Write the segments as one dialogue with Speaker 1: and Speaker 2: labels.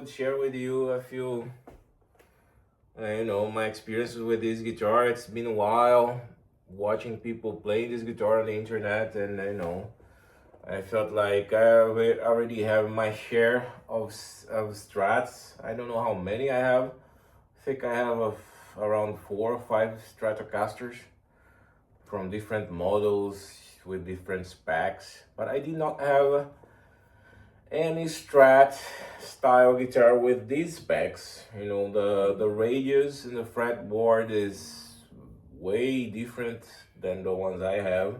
Speaker 1: would share with you a few, my experiences with this guitar. It's been a while watching people play this guitar on the internet, and I felt like already have my share of Strats. I don't know how many I have. I think I have around 4 or 5 Stratocasters from different models with different specs, but I did not have any Strat style guitar with these specs. The radius in the fretboard is way different than the ones I have.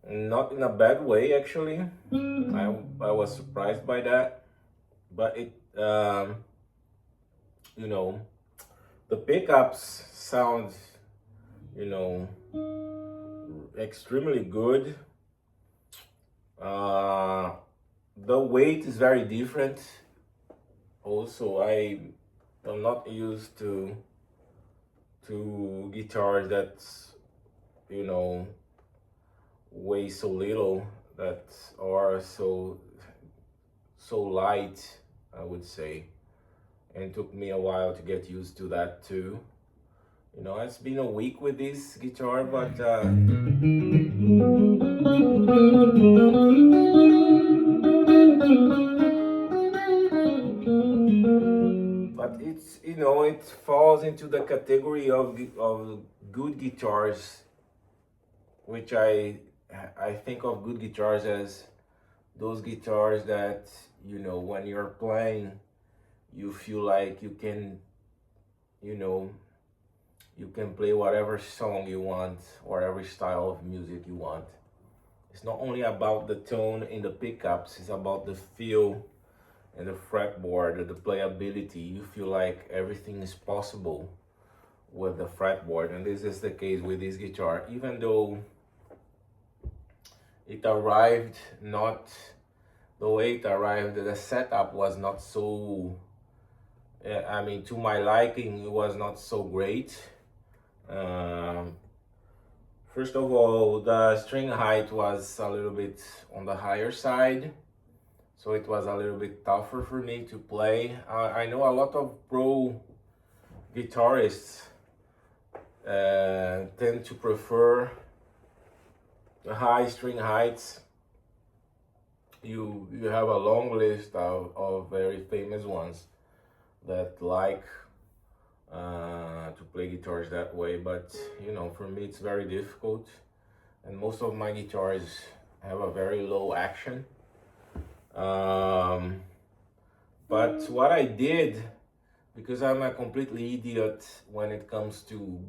Speaker 1: Not in a bad way, actually. I was surprised by that, but the pickups sound, extremely good. The weight is very different. Also, I am not used to guitars that weigh so little, that are so light, I would say, and it took me a while to get used to that too. It's been a week with this guitar, but it's it falls into the category of good guitars, which I think of good guitars as those guitars that when you're playing, you feel like you can play whatever song you want or every style of music you want. It's not only about the tone in the pickups, it's about the feel and the fretboard, the playability. You feel like everything is possible with the fretboard, and this is the case with this guitar. Even though it arrived not the way it arrived, the setup was not so, to my liking, it was not so great. First of all, the string height was a little bit on the higher side, so it was a little bit tougher for me to play. I know a lot of pro guitarists tend to prefer the high string heights. You have a long list of very famous ones that like to play guitars that way, but for me it's very difficult, and most of my guitars have a very low action. But what I did, because I'm a completely idiot when it comes to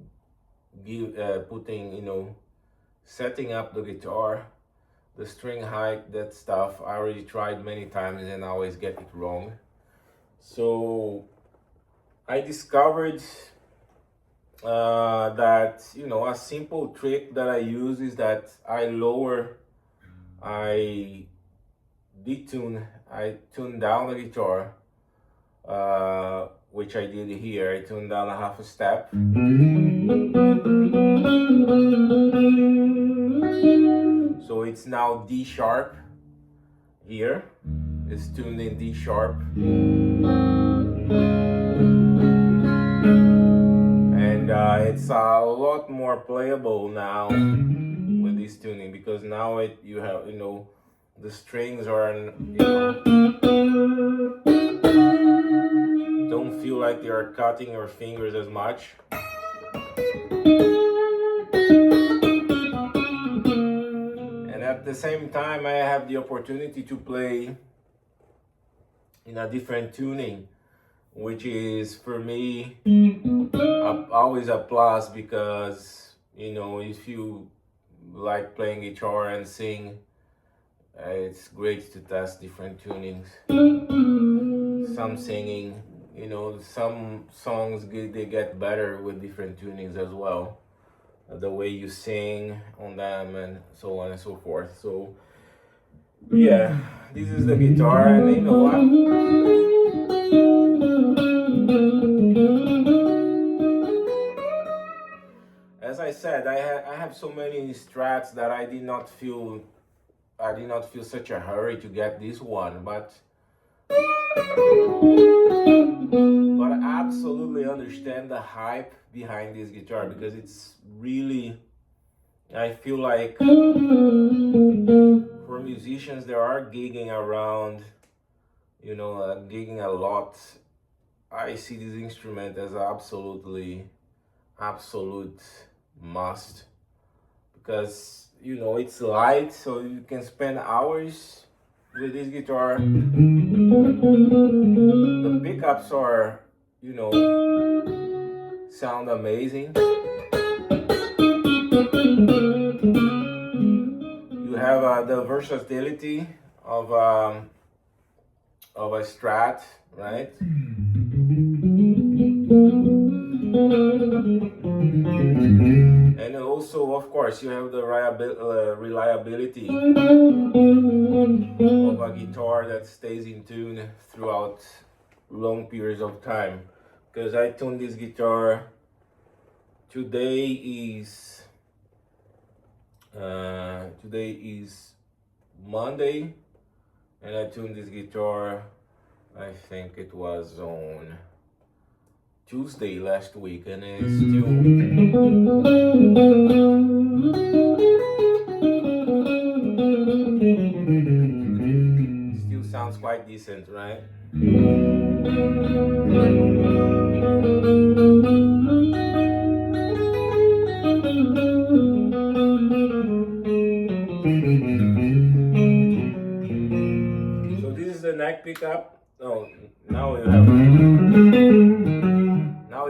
Speaker 1: setting up the guitar, the string height, that stuff, I already tried many times and I always get it wrong. So I discovered that a simple trick that I use is that I tune down the guitar, which I did here. I tuned down a half a step. So it's now D sharp here. It's tuned in D sharp. And it's a lot more playable now with this tuning, because now you have the strings are don't feel like you're cutting your fingers as much. And at the same time, I have the opportunity to play in a different tuning, which is for me always a plus, because if you like playing guitar and sing, it's great to test different tunings. Some singing, some songs they get better with different tunings as well, the way you sing on them and so on and so forth. So yeah, this is the guitar, and as I said, I have so many Strats that I did not feel such a hurry to get this one, but But I absolutely understand the hype behind this guitar because it's really, I feel like for musicians that are gigging around, gigging a lot, I see this instrument as absolute must because it's light, so you can spend hours with this guitar. The pickups are, sound amazing. You have the versatility of a Strat, right? And also, of course, you have the reliability of a guitar that stays in tune throughout long periods of time. Because I tuned this guitar, today is Monday, and I tuned this guitar, I think it was on Tuesday last week, and it's still sounds quite decent, right? So this is the neck pickup. Oh, now we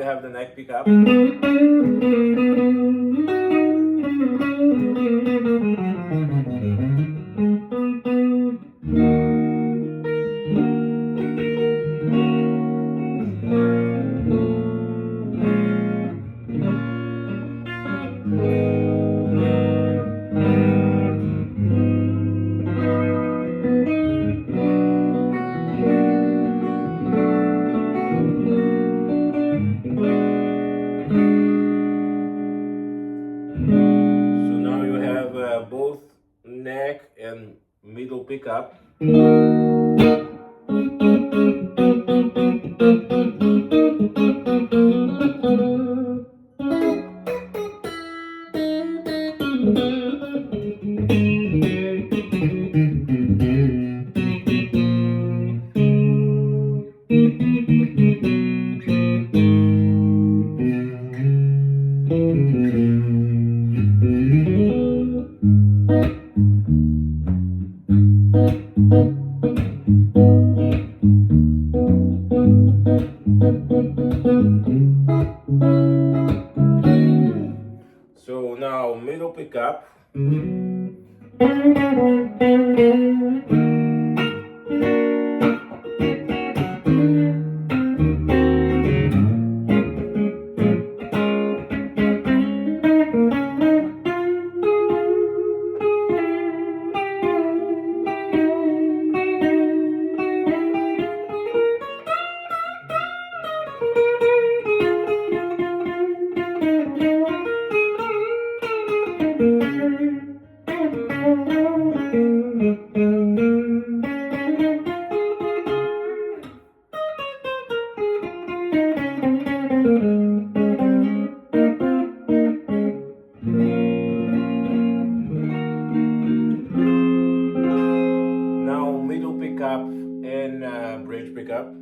Speaker 1: have the neck pickup. So now you have both neck and middle pickup. So now middle pickup. Now middle pickup and bridge pickup.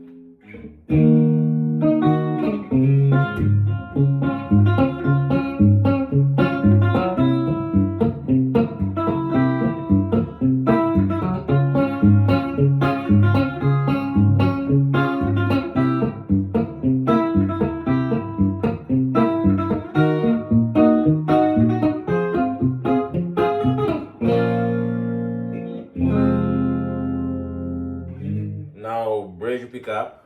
Speaker 1: Now bridge pickup.